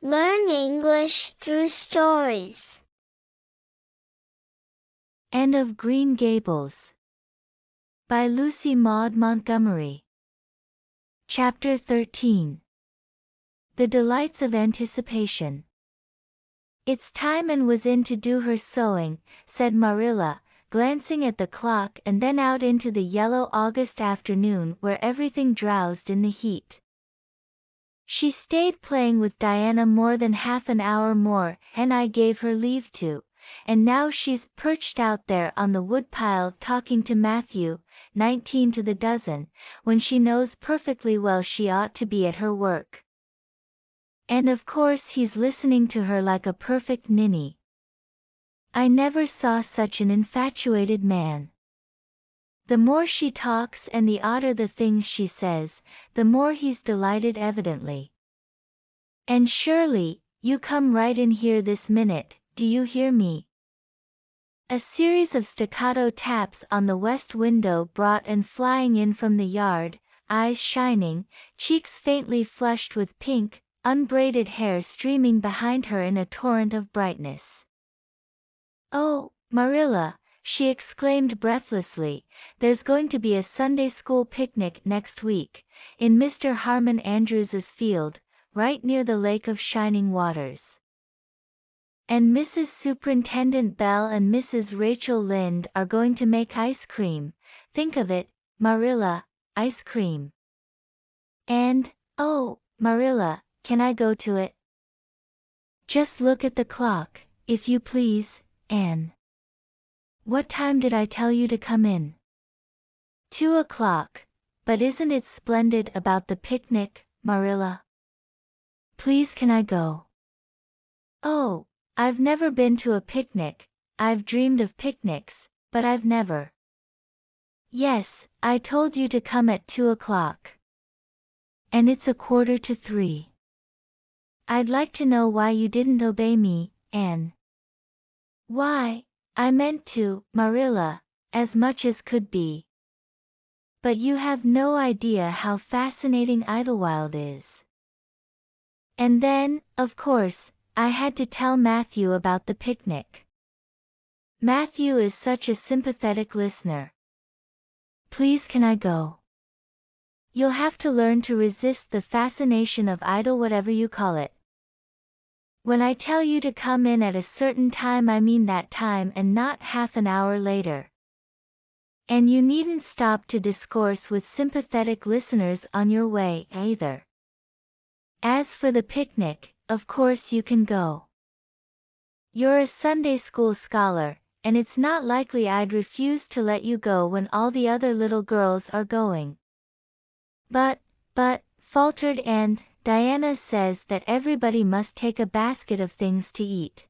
Learn English through stories. End of Green Gables by Lucy Maud Montgomery. Chapter 13. The Delights of Anticipation. It's time Anne was in to do her sewing, said Marilla, glancing at the clock and then out into the yellow August afternoon where everything drowsed in the heat. She stayed playing with Diana more than half an hour more, and I gave her leave to, and now she's perched out there on the woodpile talking to Matthew, 19 to the dozen, when she knows perfectly well she ought to be at her work. And of course he's listening to her like a perfect ninny. I never saw such an infatuated man. The more she talks and the odder the things she says, the more he's delighted evidently. And Shirley, you come right in here this minute, do you hear me? A series of staccato taps on the west window brought Anne flying in from the yard, eyes shining, cheeks faintly flushed with pink, unbraided hair streaming behind her in a torrent of brightness. "Oh, Marilla," she exclaimed breathlessly, "there's going to be a Sunday school picnic next week, in Mr. Harmon Andrews's field, right near the Lake of Shining Waters. And Mrs. Superintendent Bell and Mrs. Rachel Lynde are going to make ice cream. Think of it, Marilla, ice cream. And, oh, Marilla, can I go to it?" "Just look at the clock, if you please, Anne. What time did I tell you to come in?" 2:00, but isn't it splendid about the picnic, Marilla? Please can I go? Oh, I've never been to a picnic. I've dreamed of picnics, but I've never. Yes, I told you to come at 2:00. And it's 2:45. I'd like to know why you didn't obey me, Anne. Why, I meant to, Marilla, as much as could be. But you have no idea how fascinating Idlewild is. And then, of course, I had to tell Matthew about the picnic. Matthew is such a sympathetic listener. Please can I go? You'll have to learn to resist the fascination of idle whatever you call it. When I tell you to come in at a certain time I mean that time and not half an hour later. And you needn't stop to discourse with sympathetic listeners on your way, either. As for the picnic, of course you can go. You're a Sunday school scholar, and it's not likely I'd refuse to let you go when all the other little girls are going. But, faltered Anne, Diana says that everybody must take a basket of things to eat.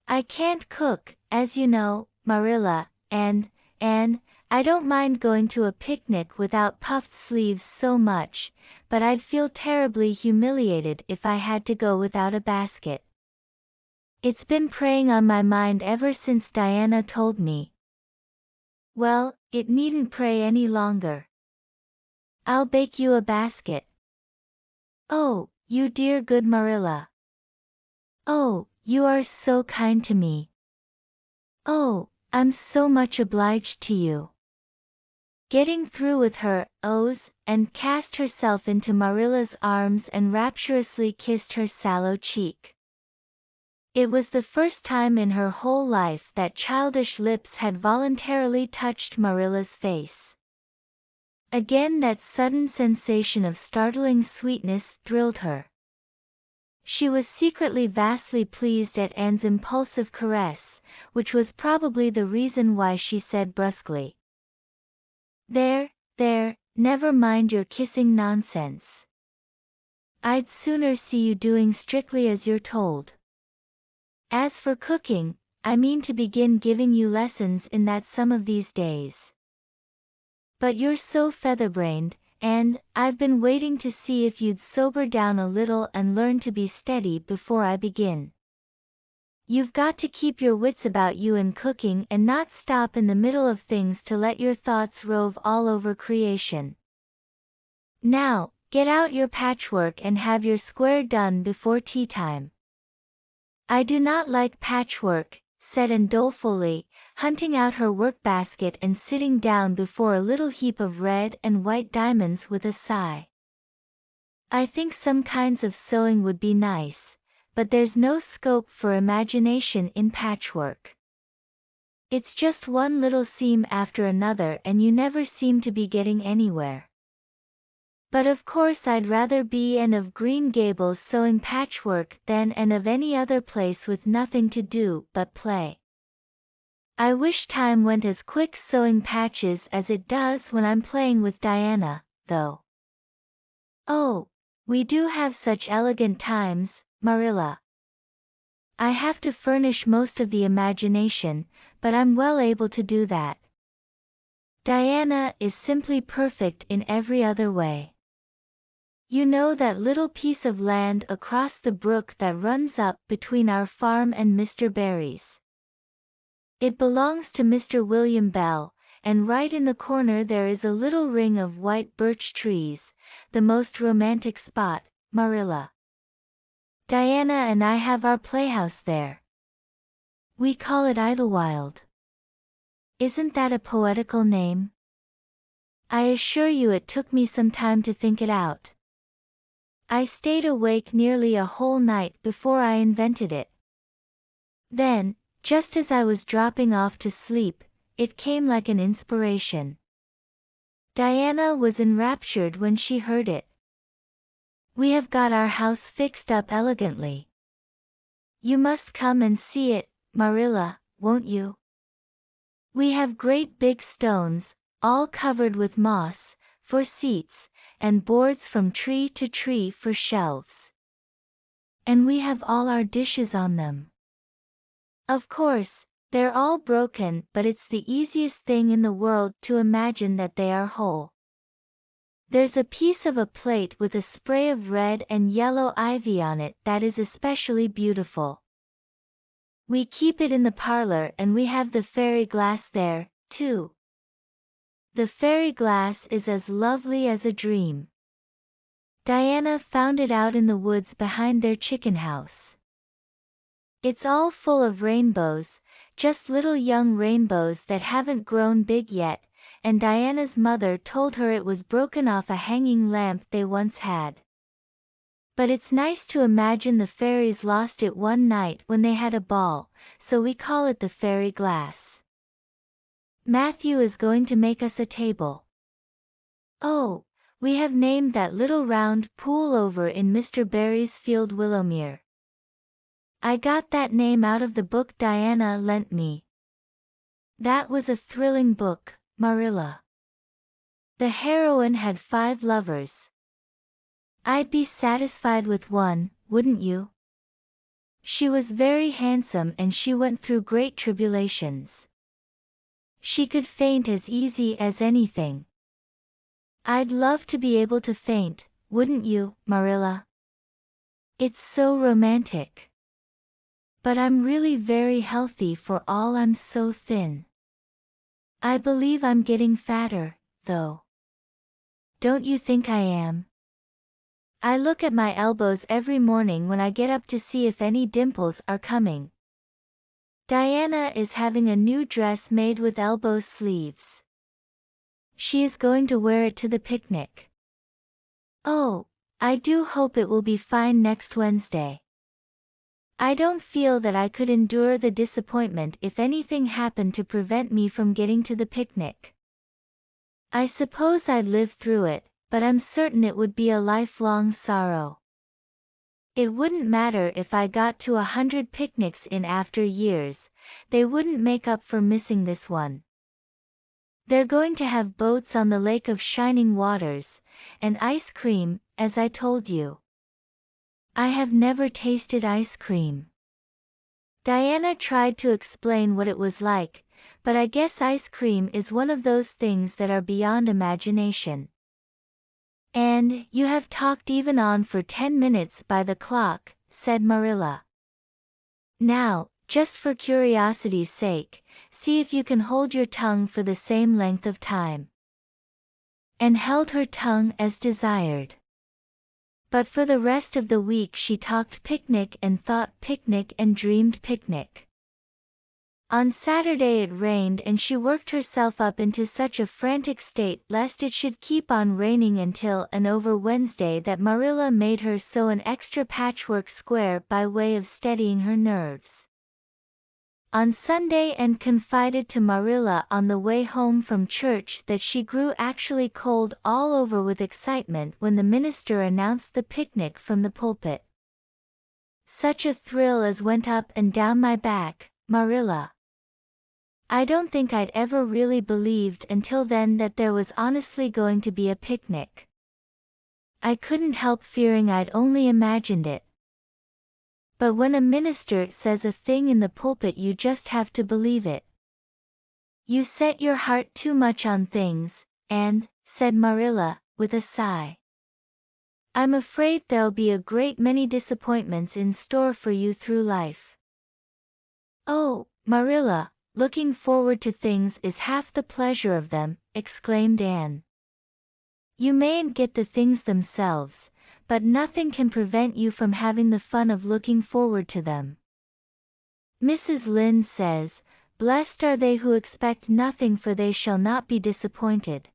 I can't cook, as you know, Marilla, and I don't mind going to a picnic without puffed sleeves so much, but I'd feel terribly humiliated if I had to go without a basket. It's been preying on my mind ever since Diana told me. Well, it needn't prey any longer. I'll bake you a basket. Oh, you dear good Marilla. Oh, you are so kind to me. Oh, I'm so much obliged to you. Getting through with her ohs, and cast herself into Marilla's arms and rapturously kissed her sallow cheek. It was the first time in her whole life that childish lips had voluntarily touched Marilla's face. Again that sudden sensation of startling sweetness thrilled her. She was secretly vastly pleased at Anne's impulsive caress, which was probably the reason why she said brusquely, There, never mind your kissing nonsense. I'd sooner see you doing strictly as you're told. As for cooking, I mean to begin giving you lessons in that some of these days. But you're so featherbrained, and I've been waiting to see if you'd sober down a little and learn to be steady before I begin. You've got to keep your wits about you in cooking and not stop in the middle of things to let your thoughts rove all over creation. Now, Get out your patchwork and have your square done before tea time. I do not like patchwork, said Anne dolefully, hunting out her work-basket and sitting down before a little heap of red and white diamonds with a sigh. I think some kinds of sewing would be nice, but there's no scope for imagination in patchwork. It's just one little seam after another and you never seem to be getting anywhere. But of course I'd rather be Anne of Green Gables sewing patchwork than Anne of any other place with nothing to do but play. I wish time went as quick sewing patches as it does when I'm playing with Diana, though. Oh, we do have such elegant times, Marilla. I have to furnish most of the imagination, but I'm well able to do that. Diana is simply perfect in every other way. You know that little piece of land across the brook that runs up between our farm and Mr. Barry's? It belongs to Mr. William Bell, and right in the corner there is a little ring of white birch trees, the most romantic spot, Marilla. Diana and I have our playhouse there. We call it Idlewild. Isn't that a poetical name? I assure you it took me some time to think it out. I stayed awake nearly a whole night before I invented it. Then, just as I was dropping off to sleep, it came like an inspiration. Diana was enraptured when she heard it. We have got our house fixed up elegantly. You must come and see it, Marilla, won't you? We have great big stones, all covered with moss, for seats, and boards from tree to tree for shelves. And we have all our dishes on them. Of course, they're all broken, but it's the easiest thing in the world to imagine that they are whole. There's a piece of a plate with a spray of red and yellow ivy on it that is especially beautiful. We keep it in the parlor and we have the fairy glass there, too. The fairy glass is as lovely as a dream. Diana found it out in the woods behind their chicken house. It's all full of rainbows, just little young rainbows that haven't grown big yet, and Diana's mother told her it was broken off a hanging lamp they once had. But it's nice to imagine the fairies lost it one night when they had a ball, so we call it the fairy glass. Matthew is going to make us a table. Oh, we have named that little round pool over in Mr. Barry's field Willowmere. I got that name out of the book Diana lent me. That was a thrilling book, Marilla. The heroine had 5 lovers. I'd be satisfied with one, wouldn't you? She was very handsome and she went through great tribulations. She could faint as easy as anything. I'd love to be able to faint, wouldn't you, Marilla? It's so romantic. But I'm really very healthy for all I'm so thin. I believe I'm getting fatter, though. Don't you think I am? I look at my elbows every morning when I get up to see if any dimples are coming. Diana is having a new dress made with elbow sleeves. She is going to wear it to the picnic. Oh, I do hope it will be fine next Wednesday. I don't feel that I could endure the disappointment if anything happened to prevent me from getting to the picnic. I suppose I'd live through it, but I'm certain it would be a lifelong sorrow. It wouldn't matter if I got to 100 picnics in after years, they wouldn't make up for missing this one. They're going to have boats on the Lake of Shining Waters, and ice cream, as I told you. I have never tasted ice cream. Diana tried to explain what it was like, but I guess ice cream is one of those things that are beyond imagination. And you have talked even on for 10 minutes by the clock, said Marilla. Now, just for curiosity's sake, see if you can hold your tongue for the same length of time. Anne held her tongue as desired. But for the rest of the week she talked picnic and thought picnic and dreamed picnic. On Saturday it rained and she worked herself up into such a frantic state lest it should keep on raining until and over Wednesday that Marilla made her sew an extra patchwork square by way of steadying her nerves. On Sunday and confided to Marilla on the way home from church that she grew actually cold all over with excitement when the minister announced the picnic from the pulpit. Such a thrill as went up and down my back, Marilla. I don't think I'd ever really believed until then that there was honestly going to be a picnic. I couldn't help fearing I'd only imagined it. But when a minister says a thing in the pulpit you just have to believe it. You set your heart too much on things, and, said Marilla, with a sigh. I'm afraid there'll be a great many disappointments in store for you through life. Oh, Marilla, looking forward to things is half the pleasure of them, exclaimed Anne. You mayn't get the things themselves, but nothing can prevent you from having the fun of looking forward to them. Mrs. Lynde says, "Blessed are they who expect nothing, for they shall not be disappointed."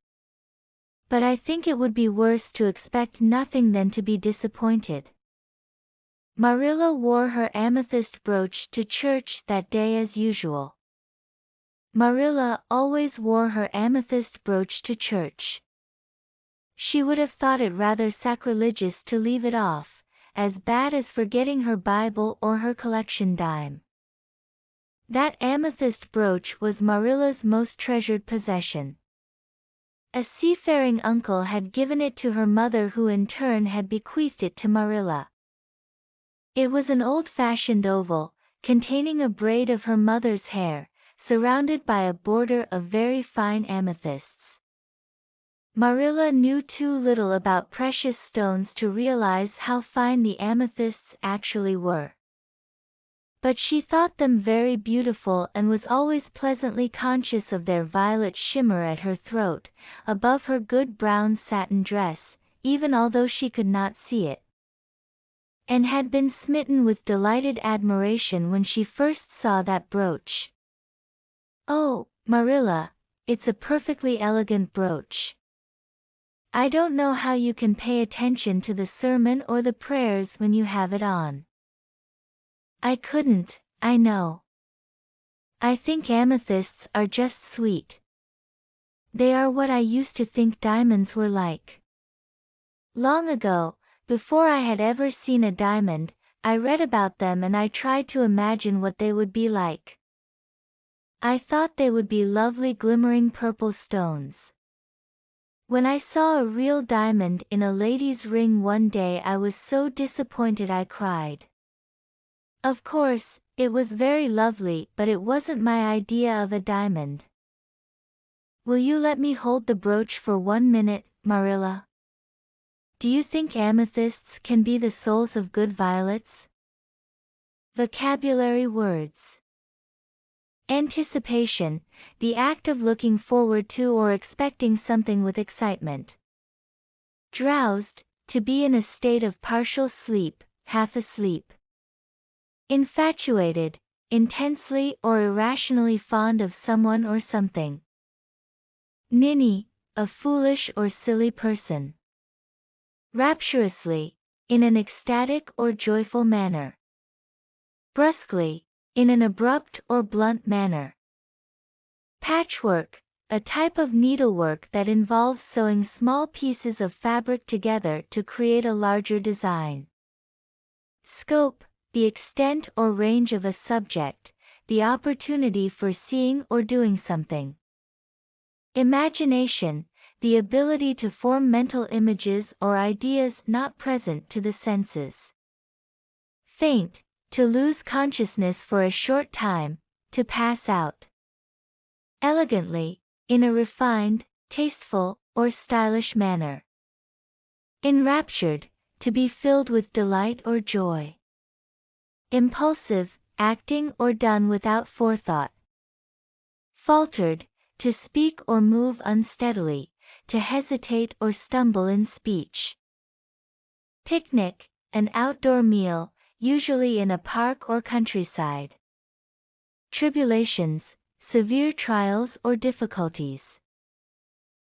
But I think it would be worse to expect nothing than to be disappointed. Marilla wore her amethyst brooch to church that day as usual. Marilla always wore her amethyst brooch to church. She would have thought it rather sacrilegious to leave it off, as bad as forgetting her Bible or her collection dime. That amethyst brooch was Marilla's most treasured possession. A seafaring uncle had given it to her mother, who in turn had bequeathed it to Marilla. It was an old-fashioned oval, containing a braid of her mother's hair, surrounded by a border of very fine amethysts. Marilla knew too little about precious stones to realize how fine the amethysts actually were. But she thought them very beautiful and was always pleasantly conscious of their violet shimmer at her throat, above her good brown satin dress, even although she could not see it. And had been smitten with delighted admiration when she first saw that brooch. "Oh, Marilla, it's a perfectly elegant brooch. I don't know how you can pay attention to the sermon or the prayers when you have it on." "I couldn't, I know. I think amethysts are just sweet. They are what I used to think diamonds were like. Long ago, before I had ever seen a diamond, I read about them and I tried to imagine what they would be like. I thought they would be lovely glimmering purple stones. When I saw a real diamond in a lady's ring one day I was so disappointed I cried. Of course, it was very lovely, but it wasn't my idea of a diamond. Will you let me hold the brooch for 1 minute, Marilla? Do you think amethysts can be the souls of good violets?" Vocabulary words. Anticipation, the act of looking forward to or expecting something with excitement. Drowsed, to be in a state of partial sleep, half asleep. Infatuated, intensely or irrationally fond of someone or something. Ninny, a foolish or silly person. Rapturously, in an ecstatic or joyful manner. Brusquely, in an abrupt or blunt manner. Patchwork, a type of needlework that involves sewing small pieces of fabric together to create a larger design. Scope, the extent or range of a subject, the opportunity for seeing or doing something. Imagination, the ability to form mental images or ideas not present to the senses. Faint, to lose consciousness for a short time, to pass out. Elegantly, in a refined, tasteful, or stylish manner. Enraptured, to be filled with delight or joy. Impulsive, acting or done without forethought. Faltered, to speak or move unsteadily, to hesitate or stumble in speech. Picnic, an outdoor meal, usually in a park or countryside. Tribulations, severe trials or difficulties.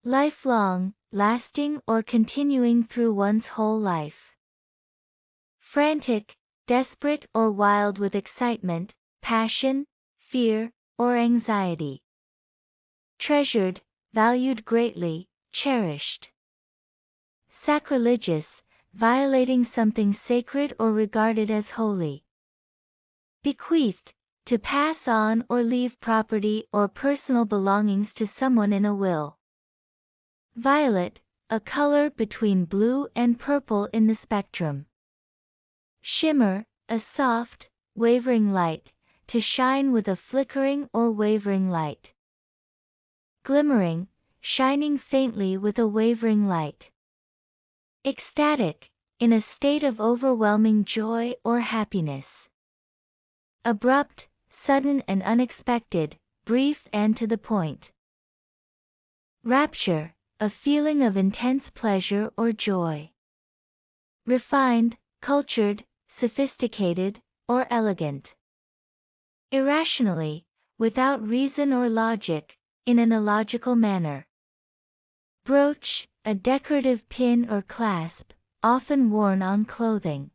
Lifelong, lasting or continuing through one's whole life. Frantic, desperate or wild with excitement, passion, fear, or anxiety. Treasured, valued greatly, cherished. Sacrilegious, violating something sacred or regarded as holy. Bequeathed, to pass on or leave property or personal belongings to someone in a will. Violet, a color between blue and purple in the spectrum. Shimmer, a soft, wavering light, to shine with a flickering or wavering light. Glimmering, shining faintly with a wavering light. Ecstatic, in a state of overwhelming joy or happiness. Abrupt, sudden and unexpected, brief and to the point. Rapture, a feeling of intense pleasure or joy. Refined, cultured, sophisticated, or elegant. Irrationally, without reason or logic, in an illogical manner. Brooch, a decorative pin or clasp, often worn on clothing.